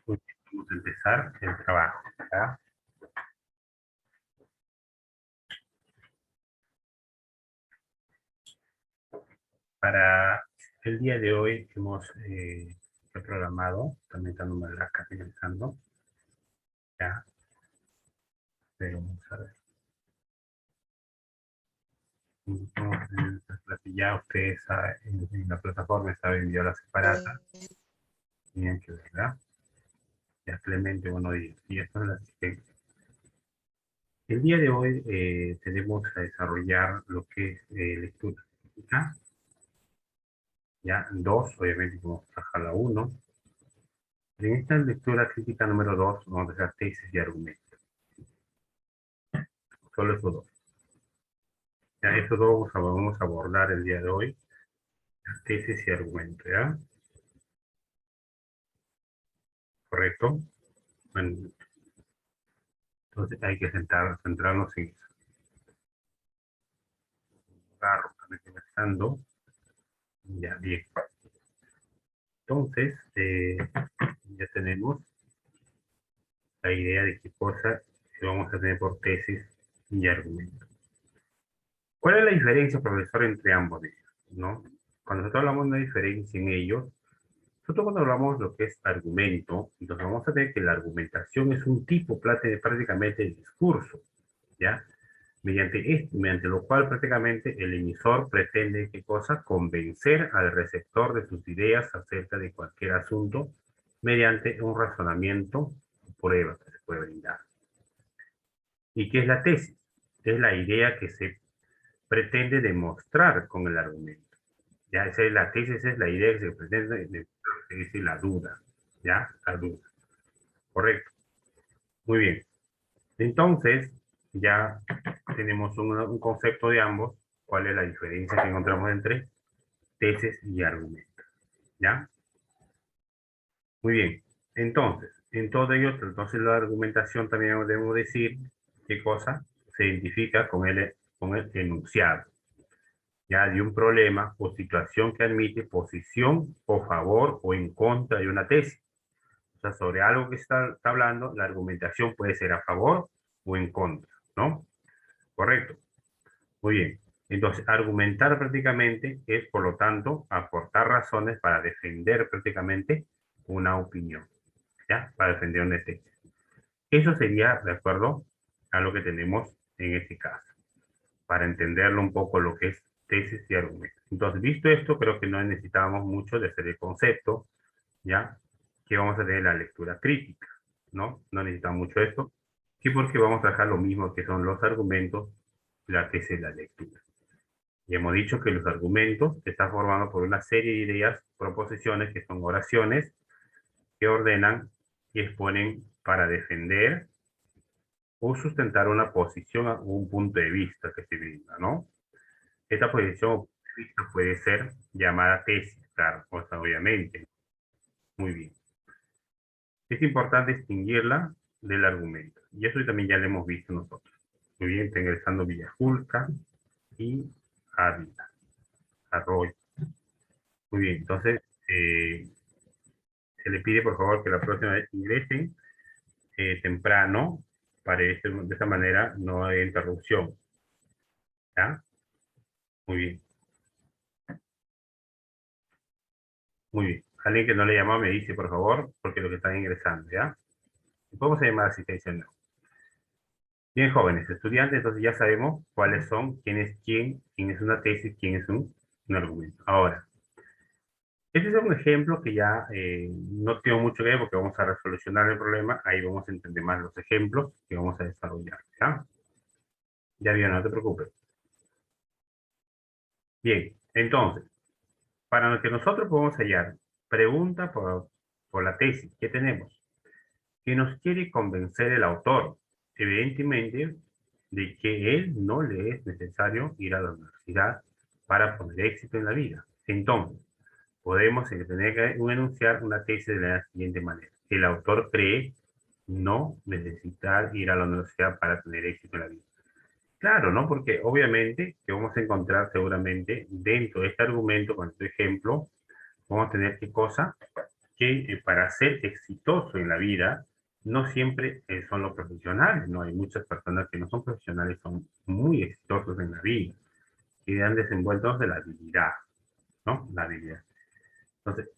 Muy bien, vamos a empezar el trabajo. ¿Ya? Para el día de hoy hemos programado, también estamos acá pensando, ya, pero vamos a ver. Ya ustedes en la plataforma está enviada separada, tienen que verla. Ya Clemente, buenos días. Y esto es la asistencia. El día de hoy tenemos a desarrollar lo que es lectura crítica. Ya, dos, obviamente vamos a trabajar la uno. En esta lectura crítica número 2 vamos a dejar tesis y argumentos. Solo esos dos. Ya, estos dos vamos a abordar el día de hoy. Tesis y argumentos, ¿ya? ¿Correcto? Bueno, entonces hay que centrarnos en eso. Agarro, también pensando. Ya, bien. Entonces, ya tenemos la idea de qué cosa vamos a tener por tesis y argumentos. ¿Cuál es la diferencia, profesor, entre ambos de ellos? ¿No? Cuando nosotros hablamos de una diferencia en ellos, nosotros cuando hablamos de lo que es argumento, entonces vamos a ver que la argumentación es un tipo prácticamente de discurso, ¿ya? Mediante lo cual prácticamente el emisor pretende, ¿qué cosa? Convencer al receptor de sus ideas acerca de cualquier asunto mediante un razonamiento o prueba que se puede brindar. ¿Y qué es la tesis? Es la idea que se pretende demostrar con el argumento. Ya, esa es la tesis, es la idea que se pretende, es decir, la duda. ¿Ya? La duda. Correcto. Muy bien. Entonces, ya tenemos un concepto de ambos. ¿Cuál es la diferencia que encontramos entre tesis y argumento? ¿Ya? Muy bien. Entonces, en todo ello, entonces la argumentación también debemos decir qué cosa se identifica con el enunciado, ya de un problema o situación que admite posición o favor o en contra de una tesis. O sea, sobre algo que está hablando, la argumentación puede ser a favor o en contra, ¿no? Correcto. Muy bien. Entonces, argumentar prácticamente es, por lo tanto, aportar razones para defender prácticamente una opinión, ¿ya? Para defender una tesis. Eso sería de acuerdo a lo que tenemos en este caso, para entenderlo un poco lo que es tesis y argumento. Entonces, visto esto, creo que no necesitábamos mucho de hacer el concepto, ¿ya? Que vamos a tener la lectura crítica, ¿no? No necesitamos mucho esto, sí, porque vamos a trabajar lo mismo que son los argumentos, la tesis y la lectura. Y hemos dicho que los argumentos están formados por una serie de ideas, proposiciones, que son oraciones, que ordenan y exponen para defender o sustentar una posición o un punto de vista que se brinda, ¿no? Esta posición o punto de vista puede ser llamada tesis, claro, o sea, obviamente. Muy bien. Es importante distinguirla del argumento. Y eso también ya lo hemos visto nosotros. Muy bien, está ingresando Villajulca y Ávila, Arroyo. Muy bien, entonces se le pide por favor que la próxima vez ingresen temprano para de esta manera no hay interrupción. ¿Ya? Muy bien, muy bien. Alguien que no le llamó me dice por favor, porque lo que están ingresando, ¿ya? Podemos llamar asistencia no. Bien, jóvenes, estudiantes, entonces ya sabemos cuáles son, quién es una tesis, quién es un argumento. Ahora, este es un ejemplo que ya no tengo mucho que ver porque vamos a resolucionar el problema, ahí vamos a entender más los ejemplos que vamos a desarrollar, ¿ya? Ya bien, no te preocupes. Bien, entonces, para lo que nosotros podemos hallar, pregunta por la tesis, ¿qué tenemos? Que nos quiere convencer el autor, evidentemente, de que él no le es necesario ir a la universidad para poner éxito en la vida. Entonces, podemos tener que enunciar una tesis de la siguiente manera. El autor cree no necesitar ir a la universidad para tener éxito en la vida. Claro, ¿no? Porque obviamente que vamos a encontrar seguramente dentro de este argumento, con este ejemplo, vamos a tener qué cosa, que para ser exitoso en la vida, no siempre son los profesionales, ¿no? Hay muchas personas que no son profesionales, son muy exitosos en la vida y han desenvuelto de la habilidad, ¿no? La habilidad. Entonces,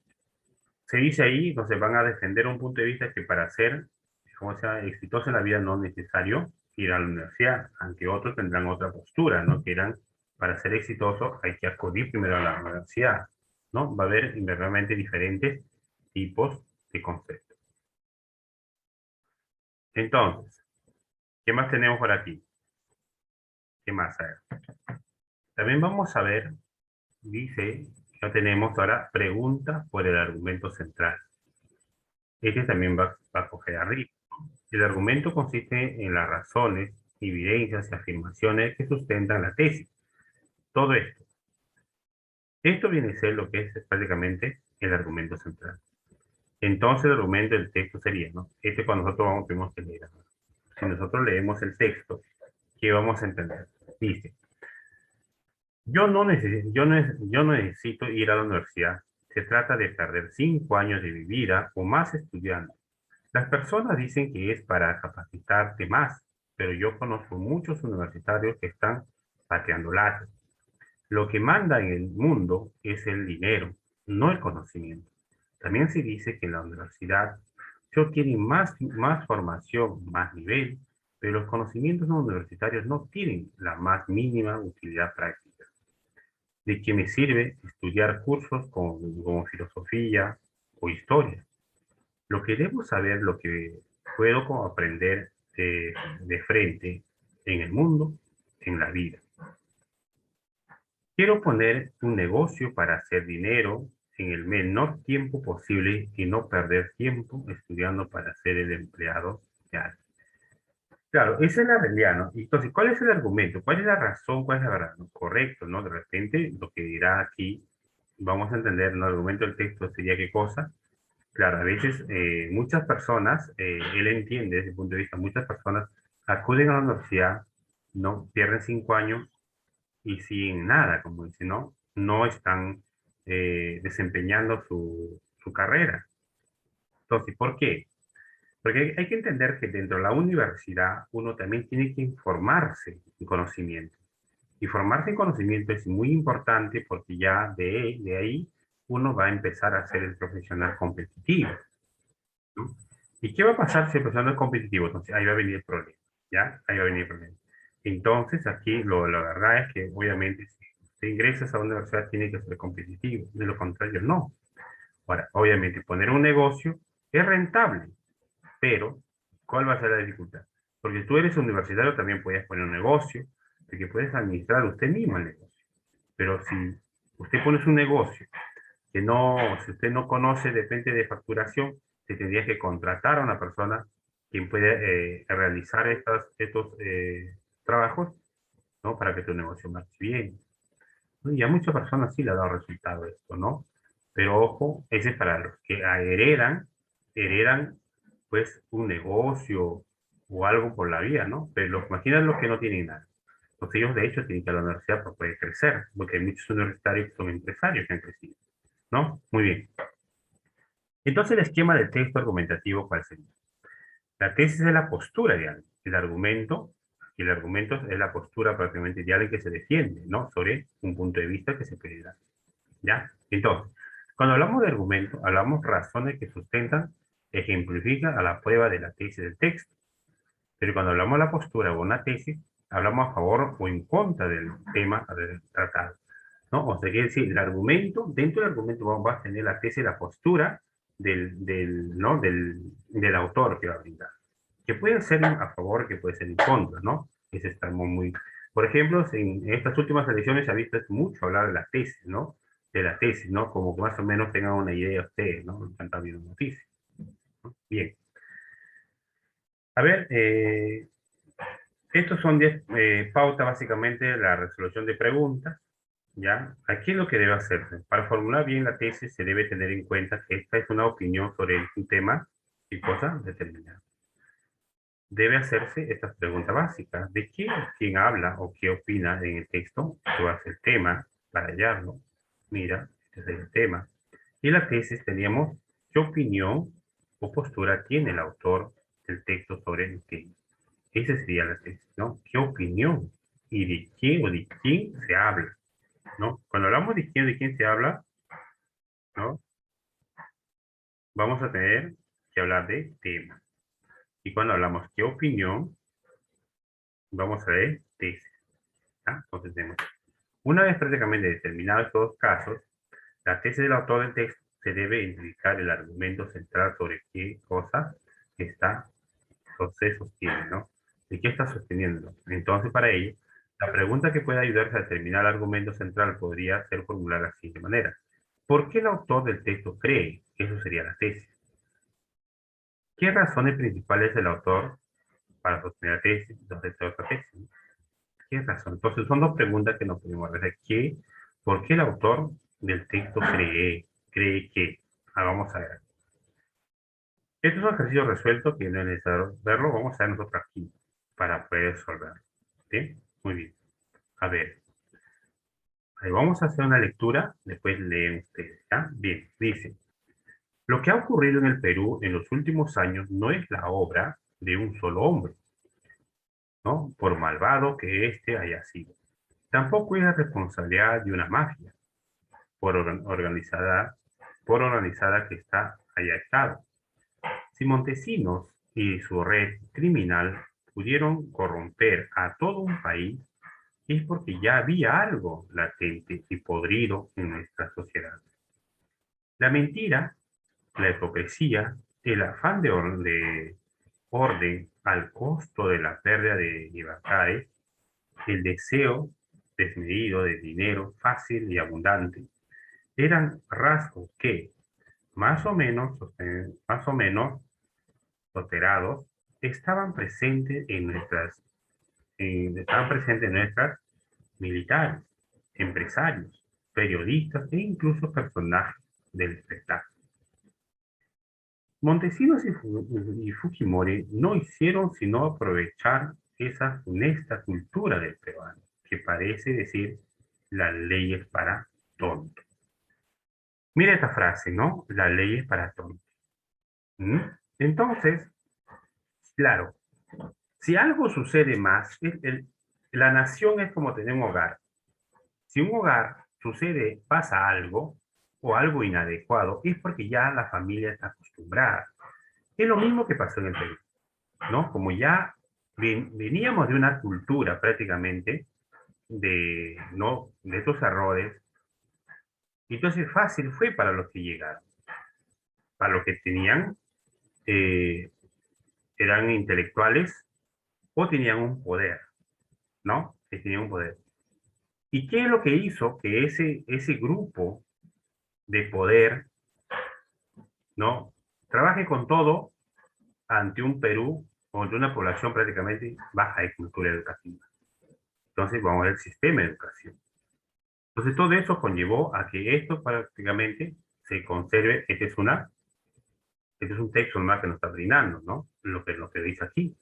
se dice ahí, entonces van a defender un punto de vista que para ser, como sea, exitoso en la vida no es necesario ir a la universidad, aunque otros tendrán otra postura, ¿no? Que irán, para ser exitoso hay que acudir primero a la universidad, ¿no? Va a haber realmente diferentes tipos de conceptos. Entonces, ¿qué más tenemos por aquí? ¿Qué más hay? También vamos a ver, dice, ya tenemos ahora preguntas por el argumento central. Este también va a coger arriba. El argumento consiste en las razones, evidencias y afirmaciones que sustentan la tesis. Todo esto. Esto viene a ser lo que es prácticamente el argumento central. Entonces el argumento del texto sería, ¿no? Este cuando nosotros tenemos que leer. Si nosotros leemos el texto, ¿qué vamos a entender? Dice, yo no necesito ir a la universidad. Se trata de perder 5 años de mi vida o más estudiando. Las personas dicen que es para capacitarte más, pero yo conozco muchos universitarios que están pateando latas. Lo que manda en el mundo es el dinero, no el conocimiento. También se dice que en la universidad se obtiene más formación, más nivel, pero los conocimientos no universitarios no tienen la más mínima utilidad práctica. ¿De qué me sirve estudiar cursos como filosofía o historia? Lo que debo saber, lo que puedo como aprender de frente en el mundo, en la vida. Quiero poner un negocio para hacer dinero en el menor tiempo posible y no perder tiempo estudiando para ser el empleado de alguien. Claro, esa es la realidad, ¿no? Entonces, ¿cuál es el argumento? ¿Cuál es la razón? ¿Cuál es la verdad? ¿No? Correcto, ¿no? De repente, lo que dirá aquí, vamos a entender, ¿no? El argumento del texto sería qué cosa. Claro, a veces muchas personas, él entiende desde el punto de vista, muchas personas acuden a la universidad, ¿no? Pierden 5 años y sin nada, como dice, ¿no? No están desempeñando su carrera. Entonces, ¿por qué? Porque hay que entender que dentro de la universidad uno también tiene que informarse en conocimiento. Y formarse en conocimiento es muy importante porque ya de ahí uno va a empezar a ser el profesional competitivo, ¿no? ¿Y qué va a pasar si el profesional es competitivo? Entonces ahí va a venir el problema, ¿ya? Ahí va a venir el problema. Entonces aquí la verdad es que obviamente si usted ingresa a una universidad tiene que ser competitivo, de lo contrario no. Ahora, obviamente poner un negocio es rentable, pero ¿cuál va a ser la dificultad? Porque tú eres universitario, también puedes poner un negocio, de que puedes administrar usted mismo el negocio. Pero si usted pone un negocio que no, si usted no conoce, depende de facturación, se tendría que contratar a una persona quien puede realizar estos trabajos, ¿no? Para que tu negocio marche bien. ¿No? Y a muchas personas sí le ha dado resultado esto, ¿no? Pero ojo, ese es para los que heredan pues un negocio o algo por la vida, ¿no? Pero imagínate los que no tienen nada. Pues ellos de hecho tienen que ir a la universidad para poder crecer, porque hay muchos universitarios que son empresarios que han crecido, ¿no? Muy bien. Entonces el esquema de texto argumentativo, ¿cuál sería? La tesis es la postura de alguien, el argumento es la postura prácticamente de alguien que se defiende, ¿no? Sobre un punto de vista que se puede dar, ¿ya? Entonces, cuando hablamos de argumento, hablamos razones que sustentan, ejemplifican a la prueba de la tesis del texto. Pero cuando hablamos de la postura o una tesis, hablamos a favor o en contra del tema tratado, ¿no? O sea, quiere decir, el argumento, dentro del argumento vamos a tener la tesis, la postura ¿no? del autor que va a brindar. Que pueden ser a favor, que puede ser en contra, ¿no? Eso está muy... Por ejemplo, en estas últimas elecciones se ha visto mucho hablar de la tesis, ¿no? De la tesis, ¿no? Como que más o menos tengan una idea ustedes, ¿no? Están viendo noticias, ¿no? Bien. A ver, estos son 10 pautas, básicamente, la resolución de preguntas, ¿ya? Aquí es lo que debe hacerse. Para formular bien la tesis se debe tener en cuenta que esta es una opinión sobre un tema y cosa determinada. Debe hacerse estas preguntas básicas. ¿De quién habla o qué opina en el texto? ¿Cuál es el tema para hallarlo? Mira, este es el tema. Y la tesis teníamos ¿Qué opinión o postura tiene el autor del texto sobre el tema? Esa sería la tesis, ¿no? ¿Qué opinión? ¿Y de qué o de quién se habla? ¿No? Cuando hablamos de quién se habla, ¿no? Vamos a tener que hablar de tema. Y cuando hablamos qué opinión, vamos a ver tesis. ¿Ah? Entonces tenemos, una vez prácticamente determinados estos dos casos, la tesis del autor del texto se debe indicar el argumento central sobre qué cosa está o se sostiene, ¿no? ¿De qué está sosteniendo? Entonces, para ello, la pregunta que puede ayudarse a determinar el argumento central podría ser formulada de la siguiente manera. ¿Por qué el autor del texto cree que eso sería la tesis? ¿Qué razones principales del autor para sostener la tesis? Entonces, otra tesis, ¿no? ¿Qué razón? Entonces, son dos preguntas que nos podemos hacer. ¿Por qué el autor del texto cree que? Ah, vamos a ver. Este es un ejercicio resuelto que no es necesario verlo. Vamos a ver nosotros aquí para poder resolverlo. ¿Sí? Muy bien. A ver. Ahí vamos a hacer una lectura. Después leen ustedes. ¿Ya? Bien. Dice. Lo que ha ocurrido en el Perú en los últimos años no es la obra de un solo hombre, ¿no? Por malvado que éste haya sido. Tampoco es la responsabilidad de una mafia, organizada, por organizada que haya estado. Si Montesinos y su red criminal pudieron corromper a todo un país, es porque ya había algo latente y podrido en nuestra sociedad. La mentira, la hipocresía, el afán de orden al costo de la pérdida de libertades, el deseo desmedido de dinero fácil y abundante, eran rasgos que, más o menos alterados, estaban presentes en nuestras militares, empresarios, periodistas e incluso personajes del espectáculo. Montesinos y Fujimori no hicieron sino aprovechar esa funesta cultura del peruano, que parece decir las leyes para tontos. Mira esta frase, ¿no? La ley es para tontos. ¿Mm? Entonces, claro, si algo sucede más, la nación es como tener un hogar. Si un hogar pasa algo o algo inadecuado, es porque ya la familia está acostumbrada. Es lo mismo que pasó en el Perú, ¿no? Como ya veníamos de una cultura prácticamente ¿no? de estos errores, entonces fácil fue para los que llegaron, para los que tenían, eh, eran intelectuales o tenían un poder, ¿no? Que tenían un poder. ¿Y qué es lo que hizo que ese grupo de poder, ¿no? Trabaje con todo ante un Perú o ante una población prácticamente baja de cultura educativa? Entonces vamos a ver el sistema de educación. Entonces todo eso conllevó a que esto prácticamente se conserve. Este es un texto más que nos está brindando, ¿no? Lo que dice aquí.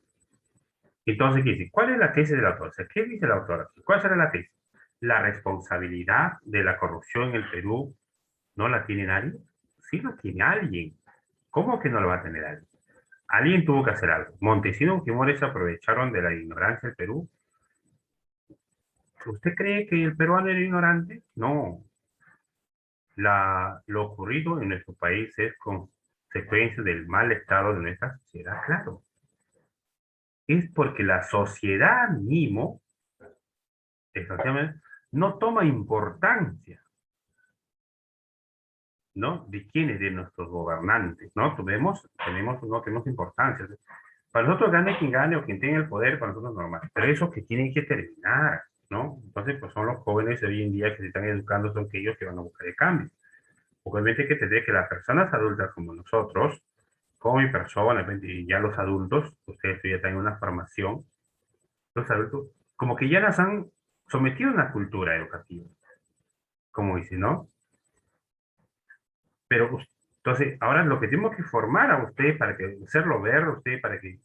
Entonces, ¿qué dice? ¿Cuál es la tesis del autor? O sea, ¿qué dice el autor aquí? ¿Cuál será la tesis? ¿La responsabilidad de la corrupción en el Perú no la tiene nadie? Sí la tiene alguien. ¿Cómo que no la va a tener alguien? Alguien tuvo que hacer algo. Montesinos y Fujimori se aprovecharon de la ignorancia del Perú. ¿Usted cree que el peruano era ignorante? No. Lo ocurrido en nuestro país es consecuencia del mal estado de nuestra sociedad, claro. Es porque la sociedad mismo, exactamente, no toma importancia, ¿no? De quiénes, de nuestros gobernantes, ¿no? No tenemos importancia. Para nosotros gane quien gane o quien tenga el poder, para nosotros es normal. Pero eso que tienen que terminar, ¿no? Entonces, pues son los jóvenes de hoy en día que se están educando, son aquellos que van a buscar el cambio. Obviamente hay que entender que las personas adultas como nosotros, como mi persona, y ya los adultos, ustedes ya tienen una formación, los adultos, como que ya las han sometido a una cultura educativa, como dice, ¿no? Pero entonces, ahora lo que tenemos que formar a usted para que hacerlo ver a usted para que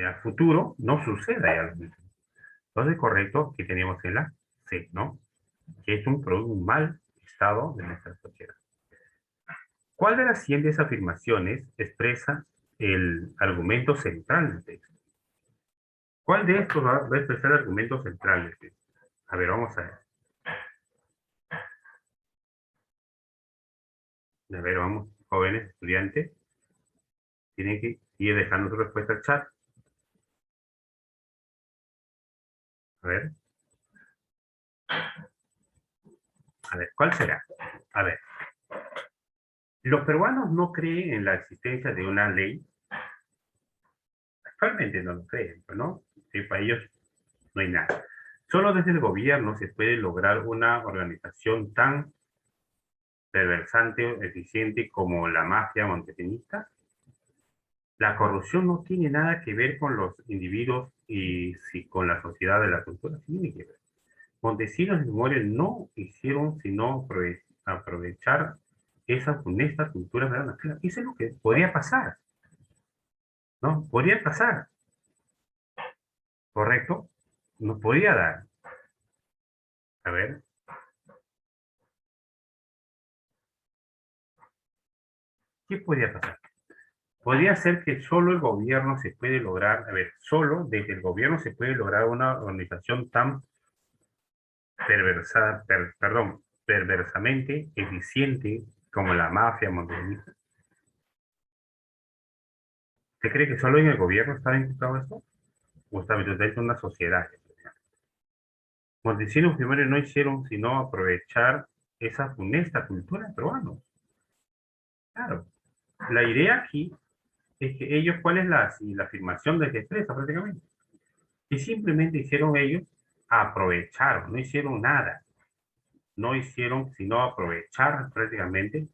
a futuro no suceda ya lo mismo. Entonces, correcto que tenemos en la C, ¿no? Que es un mal estado de nuestra sociedad. ¿Cuál de las siguientes afirmaciones expresa el argumento central del texto? ¿Cuál de estos va a expresar el argumento central del texto? A ver, vamos a ver. A ver, vamos, jóvenes estudiantes, tienen que ir dejando su respuesta al chat. A ver, ¿cuál será? A ver, los peruanos no creen en la existencia de una ley. Actualmente no lo creen, ¿no? Sí, para ellos no hay nada. Solo desde el gobierno se puede lograr una organización tan perversante o eficiente como la mafia montefinista. La corrupción no tiene nada que ver con los individuos y si con la sociedad de la cultura, sí tiene que ver. Montesinos y Memorias no hicieron sino aprovechar esa funesta cultura peruana. Claro, eso es lo que podría pasar, ¿no? Podría pasar, ¿correcto? Nos podría dar. A ver, ¿qué podría pasar? Podría ser que solo el gobierno se puede lograr, a ver, solo desde el gobierno se puede lograr una organización tan perversamente eficiente como la mafia montevideo. ¿Usted cree que solo en el gobierno está implicado esto? ¿O está dentro de una sociedad? Montesinos primero no hicieron sino aprovechar esa funesta cultura peruana. Claro, la idea aquí es que ellos, ¿cuál es la afirmación de que expresa prácticamente? Que simplemente hicieron ellos, aprovecharon, no hicieron nada, no hicieron sino aprovechar prácticamente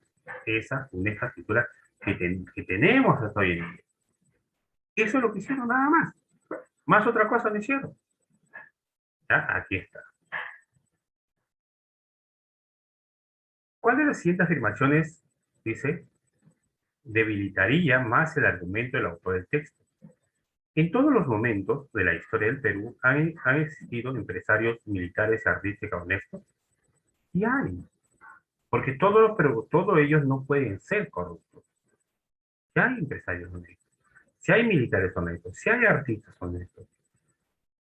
esa funesta cultura que tenemos hasta hoy en día. Eso es lo que hicieron nada más. Más otra cosa no hicieron. ¿Ya? Aquí está. ¿Cuál de las siguientes afirmaciones, dice, debilitaría más el argumento del autor del texto? En todos los momentos de la historia del Perú han existido empresarios militares y artísticos honestos. Y hay, porque todos ellos no pueden ser corruptos. Si hay empresarios honestos, si hay militares honestos, si hay artistas honestos.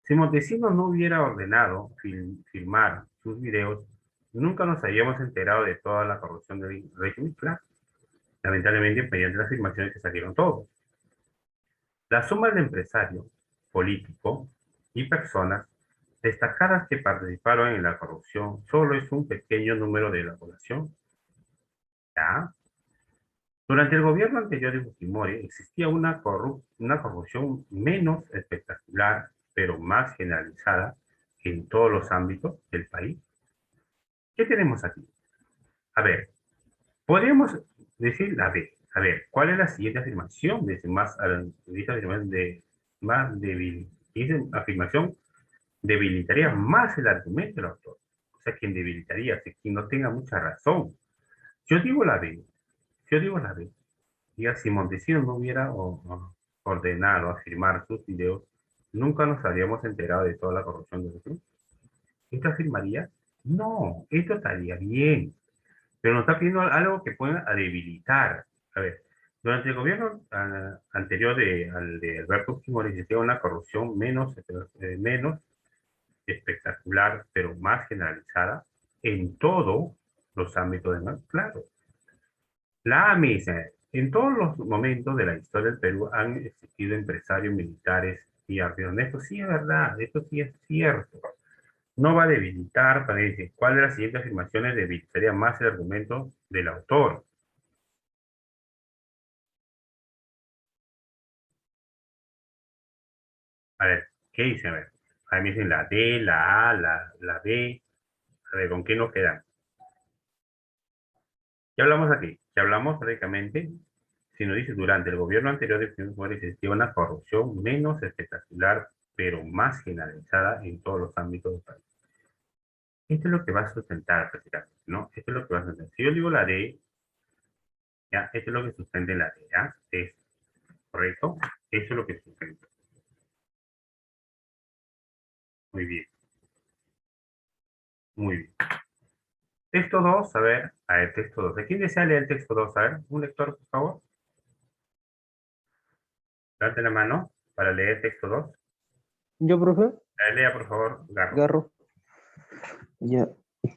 Si Montesinos no hubiera ordenado filmar sus videos, nunca nos habíamos enterado de toda la corrupción del régimen. Claro, lamentablemente, mediante las afirmaciones que salieron todos. La suma del empresario, político y personas destacadas que participaron en la corrupción solo es un pequeño número de la población. ¿Ya? Durante el gobierno anterior de Fujimori existía una corrupción menos espectacular, pero más generalizada en todos los ámbitos del país. ¿Qué tenemos aquí? A ver, podemos decir la B. A ver, ¿cuál es la siguiente afirmación? Más débil. Dice afirmación debilitaría más el argumento del autor. O sea, quien debilitaría, quien no tenga mucha razón. Yo digo la B. Yo digo la B. Diga, si Montesinos no hubiera ordenado afirmar sus videos, nunca nos habríamos enterado de toda la corrupción del club. ¿Esto afirmaría? No, esto estaría bien. Pero nos está pidiendo algo que pueda debilitar. A ver, durante el gobierno anterior al de Alberto Fujimori existía una corrupción menos espectacular, pero más generalizada en todos los ámbitos de más. Claro, la misa. En todos los momentos de la historia del Perú han existido empresarios militares y artesanos. Esto sí es verdad, esto sí es cierto. No va a debilitar, para decir, ¿cuál de las siguientes afirmaciones debilitaría más el argumento del autor? A ver, ¿qué dice? A ver, ahí me dicen la D, la A, la B. A ver, ¿con qué nos quedan? Ya hablamos aquí, ya hablamos prácticamente, si nos dice durante el gobierno anterior de Fujimori existía una corrupción menos espectacular, pero más generalizada en todos los ámbitos del país. Esto es lo que va a sustentar prácticamente, ¿no? Esto es lo que va a sustentar. Si yo digo la D, ya, esto es lo que sustenta la D, ¿ya? ¿Es correcto? Eso es lo que sustenta. Muy bien, muy bien. Texto 2, a ver, texto 2. ¿A quién desea leer el texto 2? A ver, un lector, por favor. Levante la mano para leer texto 2. Yo, profe, Lea, por favor, Garro. Garro. Ya.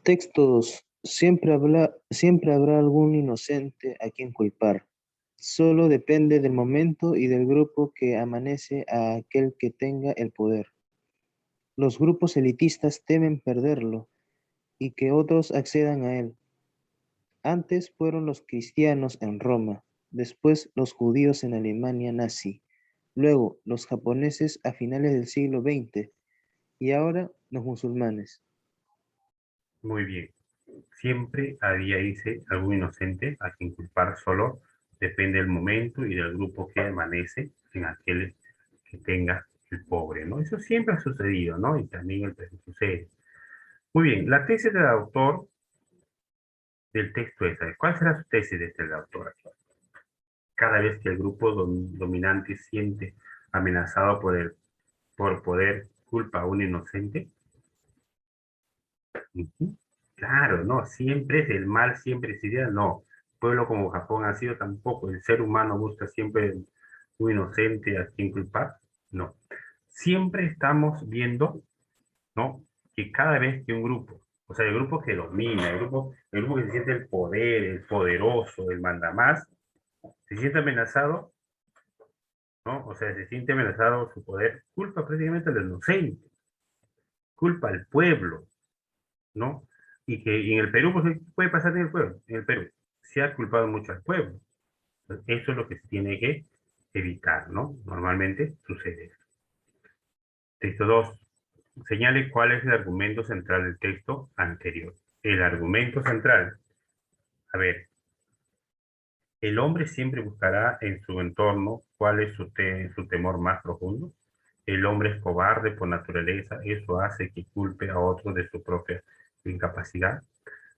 Texto 2. Siempre habrá algún inocente a quien culpar. Solo depende del momento y del grupo que amanece a aquel que tenga el poder. Los grupos elitistas temen perderlo y que otros accedan a él. Antes fueron los cristianos en Roma, después los judíos en Alemania nazi, luego los japoneses a finales del siglo XX y ahora los musulmanes. Muy bien. Siempre había, dice, algún inocente a quien culpar, solo depende del momento y del grupo que amanece en aquel que tenga el pobre, ¿no? Eso siempre ha sucedido, ¿no? Y también el presente sucede. Muy bien, la tesis del autor del texto es, ¿sabes? ¿Cuál será su tesis de este autor? Cada vez que el grupo dominante siente amenazado por poder, culpa a un inocente. Ujú. Claro, no, siempre es el mal, siempre es ideal, no. Pueblo como Japón ha sido tampoco, el ser humano busca siempre un inocente a quien culpar, no. Siempre estamos viendo, ¿no? Que cada vez que un grupo, o sea, el grupo que domina, el grupo que se siente el poder, el poderoso, el mandamás, se siente amenazado, ¿no? O sea, se siente amenazado su poder, culpa prácticamente al inocente, culpa al pueblo, ¿no? Y que en el Perú, pues, ¿qué puede pasar en el pueblo? En el Perú se ha culpado mucho al pueblo. Eso es lo que se tiene que evitar, ¿no? Normalmente sucede. Texto 2. Señale cuál es el argumento central del texto anterior. El argumento central. A ver, el hombre siempre buscará en su entorno cuál es su temor más profundo. El hombre es cobarde por naturaleza, eso hace que culpe a otro de su propia incapacidad.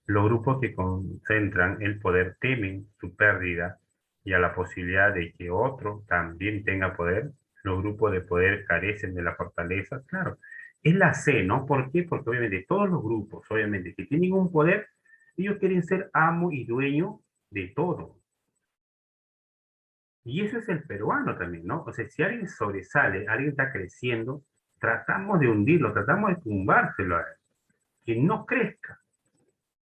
Los grupos que concentran el poder temen su pérdida y a la posibilidad de que otro también tenga poder. Los grupos de poder carecen de la fortaleza. Claro, es la C, ¿no? ¿Por qué? Porque obviamente todos los grupos, obviamente, que tienen un poder, ellos quieren ser amo y dueño de todo. Y eso es el peruano también, ¿no? O sea, si alguien sobresale, alguien está creciendo, tratamos de hundirlo, tratamos de tumbárselo a él, que no crezca.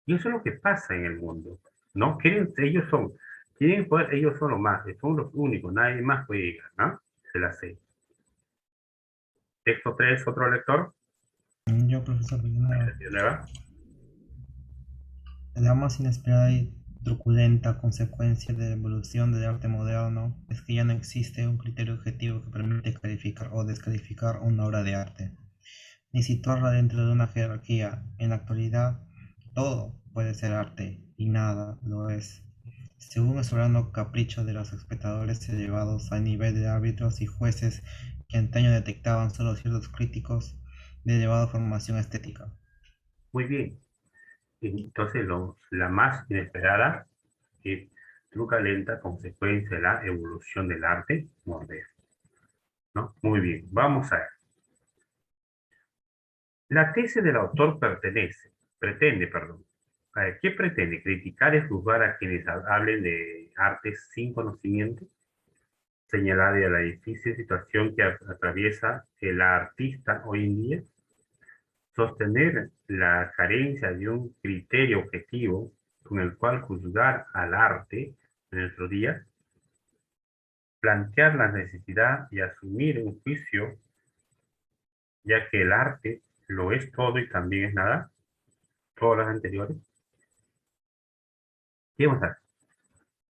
Y eso es lo que pasa en el mundo, ¿no? Quieren poder, ellos son los más, son los únicos, nadie más puede llegar, ¿no? Se la sé. Texto 3, otro lector. Yo, profesor Villanueva, Nueva. la más inesperada y truculenta consecuencia de la evolución del arte moderno es que ya no existe un criterio objetivo que permite calificar o descalificar una obra de arte, ni situarla dentro de una jerarquía. En la actualidad, todo puede ser arte y nada lo es, según el soberano capricho de los espectadores elevados al nivel de árbitros y jueces que antaño detectaban solo ciertos críticos de elevada formación estética. Muy bien. Entonces, la más inesperada es truculenta consecuencia de la evolución del arte moderno, ¿no? Muy bien, vamos a ver. La tesis del autor pretende, perdón. A ver, ¿qué pretende? Criticar y juzgar a quienes hablen de artes sin conocimiento, señalar la difícil situación que atraviesa el artista hoy en día, sostener la carencia de un criterio objetivo con el cual juzgar al arte en nuestro día, plantear la necesidad y asumir un juicio, ya que el arte lo es todo y también es nada, todas las anteriores. ¿Qué vamos a ver?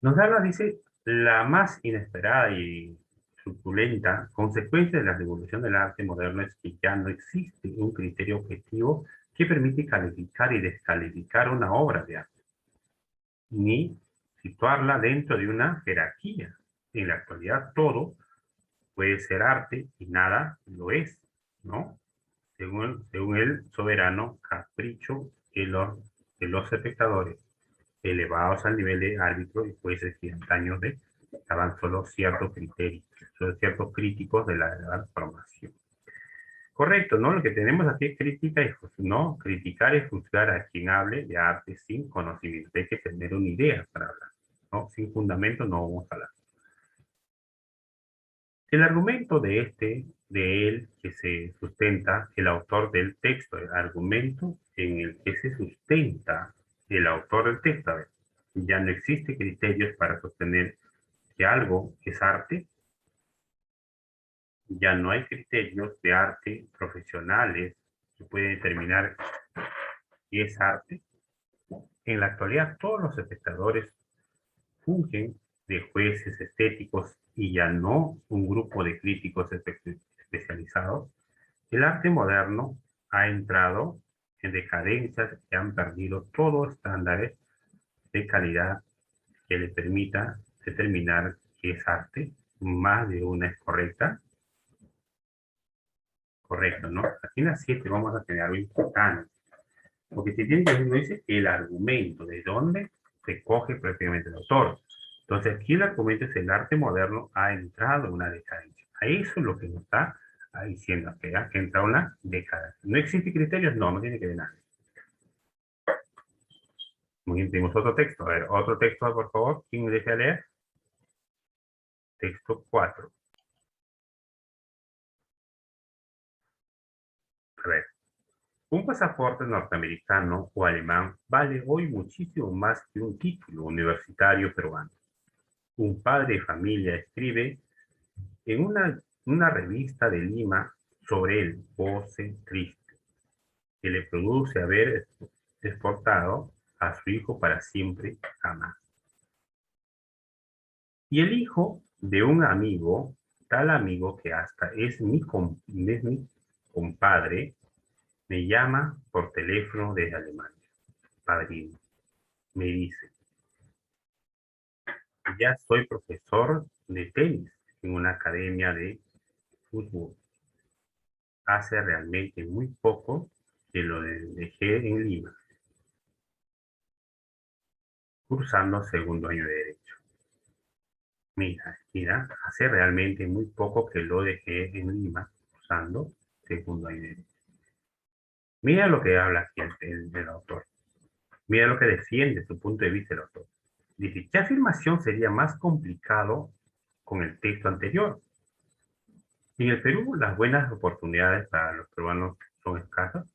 Nos habla, dice, la más inesperada y suculenta consecuencia de la revolución del arte moderno es que ya no existe un criterio objetivo que permite calificar y descalificar una obra de arte, ni situarla dentro de una jerarquía. En la actualidad todo puede ser arte y nada lo es, ¿no? Según el soberano capricho de los espectadores, elevados al nivel de árbitros y jueces que antaño estaban solo ciertos criterios, solo ciertos críticos de la formación. Correcto, ¿no? Lo que tenemos aquí es crítica y no, criticar es juzgar a quien hable de arte sin conocimiento. Hay que tener una idea para hablar, ¿no? Sin fundamento no vamos a hablar. El argumento de él, que se sustenta el autor del texto, el argumento en el que se sustenta el autor del texto. A ver, ya no existe criterios para sostener que algo es arte, ya no hay criterios de arte profesionales que pueden determinar qué es arte. En la actualidad, todos los espectadores fungen de jueces estéticos y ya no un grupo de críticos especializados. El arte moderno ha entrado en decadencias que han perdido todos estándares de calidad que le permita determinar qué es arte. Más de una es correcta. Correcto, ¿no? Aquí en las 7 vamos a tener algo importante. Porque se tiene que decir, dice el argumento, de dónde se coge prácticamente el autor. Entonces aquí el argumento es el arte moderno ha entrado en una decadencia. A eso es lo que nos está diciendo, que ha entrado una decadencia. ¿No existe criterios? No, no tiene que ver nada. Muy bien, tenemos otro texto. A ver, otro texto, por favor. ¿Quién me desea leer? Texto 4. A ver. Un pasaporte norteamericano o alemán vale hoy muchísimo más que un título universitario peruano. Un padre de familia escribe en una revista de Lima sobre el goce triste que le produce haber exportado a su hijo para siempre jamás. Y el hijo de un amigo, tal amigo que hasta es mi compadre, me llama por teléfono desde Alemania. Padrino, me dice, ya soy profesor de tenis en una academia de fútbol. Hace realmente muy poco que lo dejé en Lima, cursando segundo año de Derecho. Mira, hace realmente muy poco que lo dejé en Lima, cursando segundo año de Derecho. Mira lo que habla aquí el autor. Mira lo que defiende su punto de vista el autor. Dice, ¿qué afirmación sería más complicado con el texto anterior? En el Perú, las buenas oportunidades para los peruanos son escasas.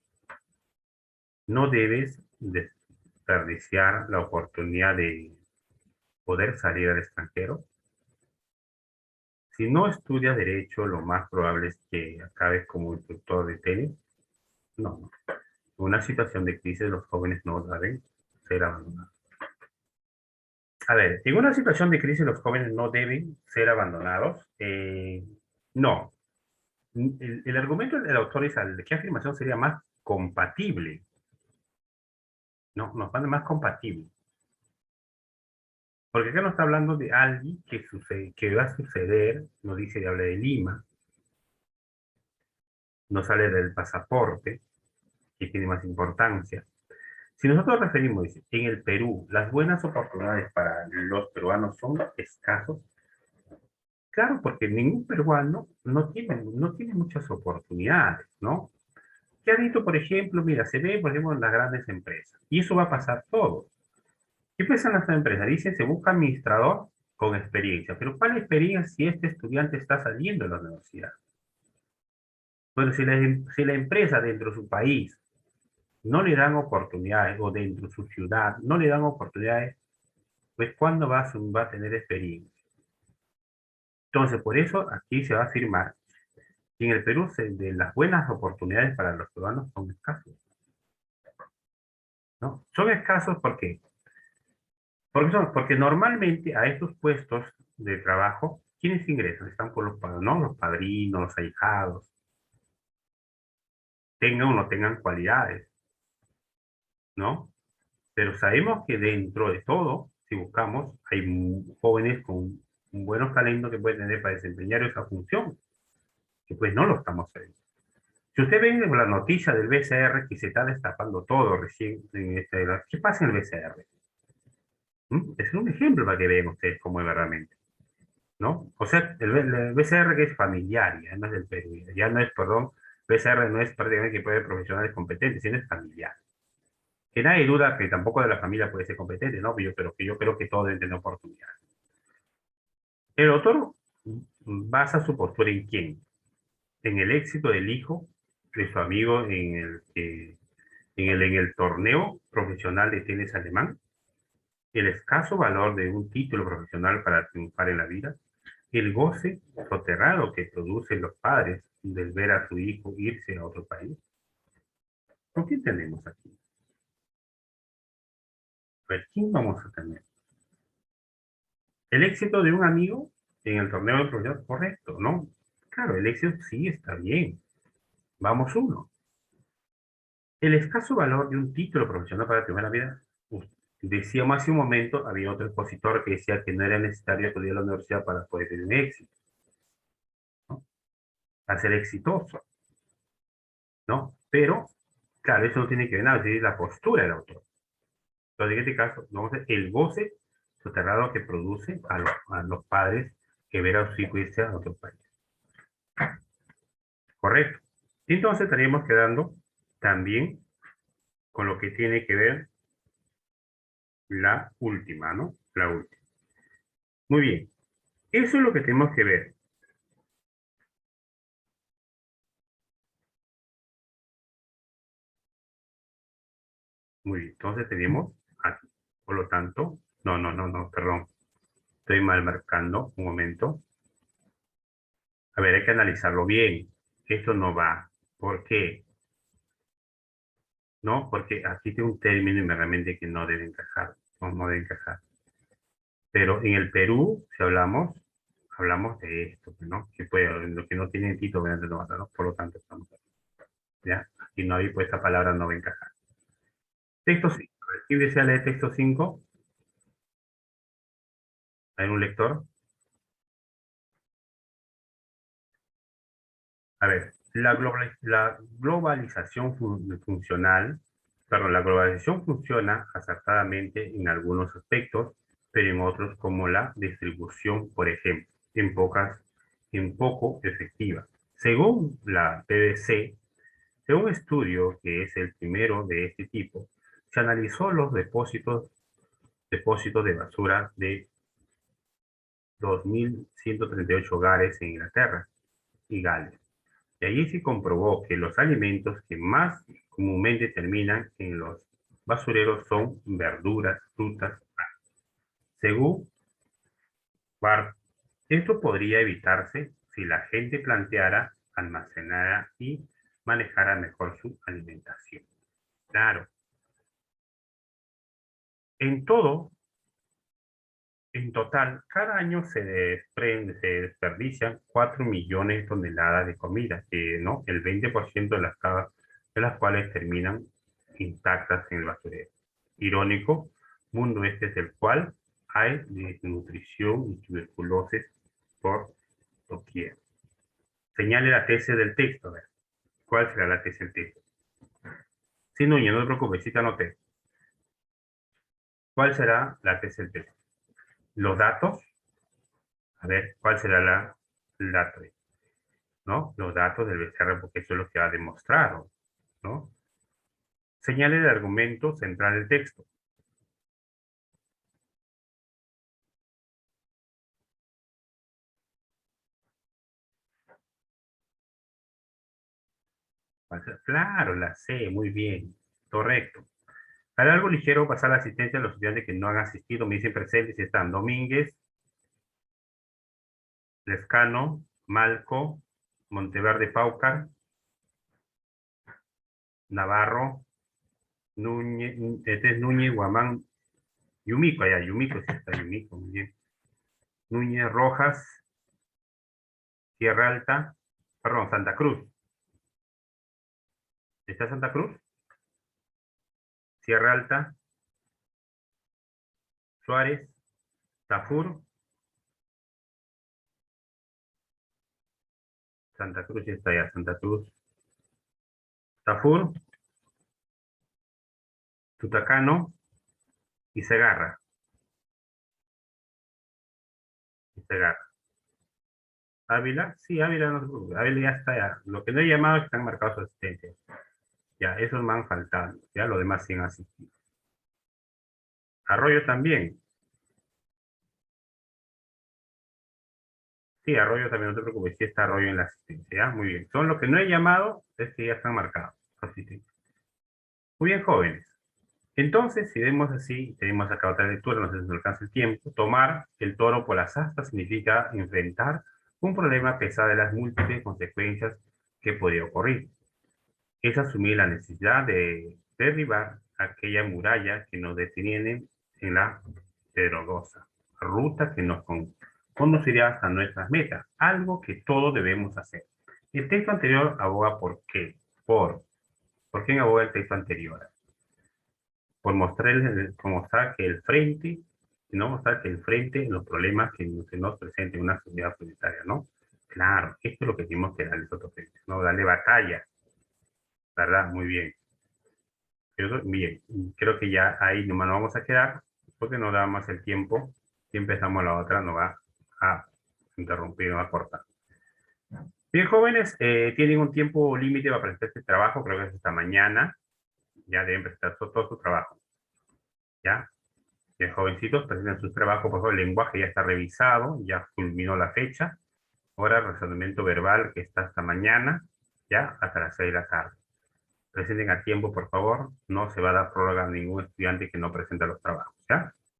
No debes desperdiciar la oportunidad de poder salir al extranjero. Si no estudias Derecho, lo más probable es que acabes como instructor de tenis. No. En una situación de crisis, los jóvenes no deben ser abandonados. A ver, en una situación de crisis, los jóvenes no deben ser abandonados. No. El argumento del autor es de qué afirmación sería más compatible. No, nos van más compatible. Porque acá no está hablando de alguien que va a suceder, no dice de hablar de Lima, no sale del pasaporte, que tiene más importancia. Si nosotros referimos, dice, en el Perú, las buenas oportunidades para los peruanos son escasos. Claro, porque ningún peruano no tiene muchas oportunidades, ¿no? ¿Qué ha dicho, por ejemplo? Mira, se ve, por ejemplo, en las grandes empresas. Y eso va a pasar todo. ¿Qué piensan las empresas? Dicen, se busca administrador con experiencia. Pero ¿cuál experiencia si este estudiante está saliendo de la universidad? Bueno, si la empresa dentro de su país no le dan oportunidades, o dentro de su ciudad no le dan oportunidades, pues ¿cuándo va a tener experiencia? Entonces, por eso aquí se va a afirmar que en el Perú de las buenas oportunidades para los peruanos son escasos, ¿no? Son escasos porque normalmente a estos puestos de trabajo, ¿quiénes ingresan? Están por ¿no? Los padrinos, los ahijados, tengan o no tengan cualidades, ¿no? Pero sabemos que dentro de todo, si buscamos, hay jóvenes con buenos talentos que pueden tener para desempeñar esa función, que pues no lo estamos haciendo. Si usted ve la noticia del BCR que se está destapando todo recién, ¿qué pasa en el BCR? Es un ejemplo para que vean ustedes cómo es verdaderamente, ¿no? O sea, el BCR que es familiar, ya no es del Perú, ya no es, perdón, PCR no es prácticamente que puede ser profesionales competentes, sino es familiar. Que nadie duda que tampoco de la familia puede ser competente, ¿no? Pero que yo creo que todos deben tener oportunidad. El autor basa su postura en quién, en el éxito del hijo de su amigo en el torneo profesional de tenis alemán, el escaso valor de un título profesional para triunfar en la vida, el goce soterrado que producen los padres del ver a su hijo irse a otro país. ¿Por qué tenemos aquí? Pues, ¿quién vamos a tener? El éxito de un amigo en el torneo de profesional, correcto, ¿no? Claro, el éxito sí está bien. Vamos uno. El escaso valor de un título profesional para la vida. Decíamos hace un momento, había otro expositor que decía que no era necesario estudiar en la universidad para poder tener un éxito, ¿no? Para ser exitoso, ¿no? Pero, claro, eso no tiene que ver nada, es la postura del autor. Entonces, en este caso, vamos a ver el goce soterrado que produce a los padres que ver a su hijo irse a otro país. Correcto. Y entonces estaríamos quedando también con lo que tiene que ver la última, ¿no? La última. Muy bien. Eso es lo que tenemos que ver. Muy bien. Entonces tenemos aquí. Por lo tanto, no, perdón. Estoy mal marcando. Un momento. A ver, hay que analizarlo bien. Esto no va. ¿Por qué? ¿No? Porque aquí tiene un término inmediatamente que no debe encajar. No debe encajar. Pero en el Perú, si hablamos de esto, ¿no? Que puede, lo que no tiene título, ¿no? Por lo tanto, estamos aquí. ¿Ya? Aquí no hay, pues esa palabra no va a encajar. Texto 5. ¿Quién desea leer texto 5? ¿Hay un lector? A ver, la globalización funcional, perdón, la globalización funciona acertadamente en algunos aspectos, pero en otros, como la distribución, por ejemplo, en poco efectiva. Según la BBC, en un estudio que es el primero de este tipo, se analizó los depósitos de basura de 2.138 hogares en Inglaterra y Gales. Y allí se comprobó que los alimentos que más comúnmente terminan en los basureros son verduras, frutas. Según Bart, esto podría evitarse si la gente planteara, almacenara y manejara mejor su alimentación. Claro, en todo, en total, cada año se desperdician 4 millones de toneladas de comida, que, ¿no? El 20% de las cuales terminan intactas en el basurero. Irónico, mundo este es el cual hay desnutrición y tuberculosis por doquier. Señale la tesis del texto. A ver, ¿cuál será la tesis del texto? Sí, Núñez, no te preocupes, sí te anoté. ¿Cuál será la tesis del texto? Los datos. A ver, ¿cuál será el dato? ¿No? Los datos del BCR, porque eso es lo que ha demostrado, ¿no? Señale el argumento central del texto. Claro, la C, muy bien, correcto. Para algo ligero, pasar la asistencia a los estudiantes que no han asistido, me dicen presentes, están Domínguez, Lescano, Malco, Monteverde Paucar, Navarro, Núñez, este es Núñez, Guamán, Yumico, allá, Yumico, sí está Yumico, muy bien. Núñez, Rojas, Sierra Alta, perdón, Santa Cruz. ¿Está Santa Cruz? Sierra Alta, Suárez, Tafur, Santa Cruz, ya está ya, Santa Cruz, Tafur, Tutacano y Segarra. Y Segarra. Ávila, sí, Ávila no se preocupe. Ávila ya está, ya. Lo que no he llamado es que están marcados su asistencia. Ya, esos me han faltado. Ya, lo demás sí han asistido. Arroyo también. Sí, Arroyo también, no te preocupes. Sí está Arroyo en la asistencia, ya, muy bien. Son los que no he llamado, es que ya están marcados. Asistencia. Muy bien, jóvenes. Entonces, si vemos así, tenemos acá otra lectura, no sé si nos alcanza el tiempo. Tomar el toro por las astas significa enfrentar un problema a pesar de las múltiples consecuencias que podría ocurrir. Es asumir la necesidad de derribar aquella muralla que nos detiene en la pedregosa ruta que nos conduciría hasta nuestras metas, algo que todos debemos hacer. El texto anterior aboga por qué, ¿por qué aboga el texto anterior? Por mostrar que el frente, no mostrar que el frente en los problemas que se nos presenta en una sociedad planetaria, ¿no? Claro, esto es lo que tenemos que darle otro frente, ¿no? Darle batalla, ¿verdad? Muy bien. Bien, creo que ya ahí nomás nos vamos a quedar, porque no da más el tiempo. Si empezamos la otra, nos va a interrumpir, nos va a cortar. Bien, jóvenes, tienen un tiempo límite para presentar este trabajo, creo que es hasta mañana. Ya deben presentar todo su trabajo. ¿Ya? Bien, jovencitos, presenten sus trabajos, por favor, el lenguaje ya está revisado, ya culminó la fecha. Ahora, el razonamiento verbal que está hasta mañana, ya, hasta las 6 de la tarde. Presenten a tiempo, por favor. No se va a dar prórroga a ningún estudiante que no presente los trabajos, ¿ya?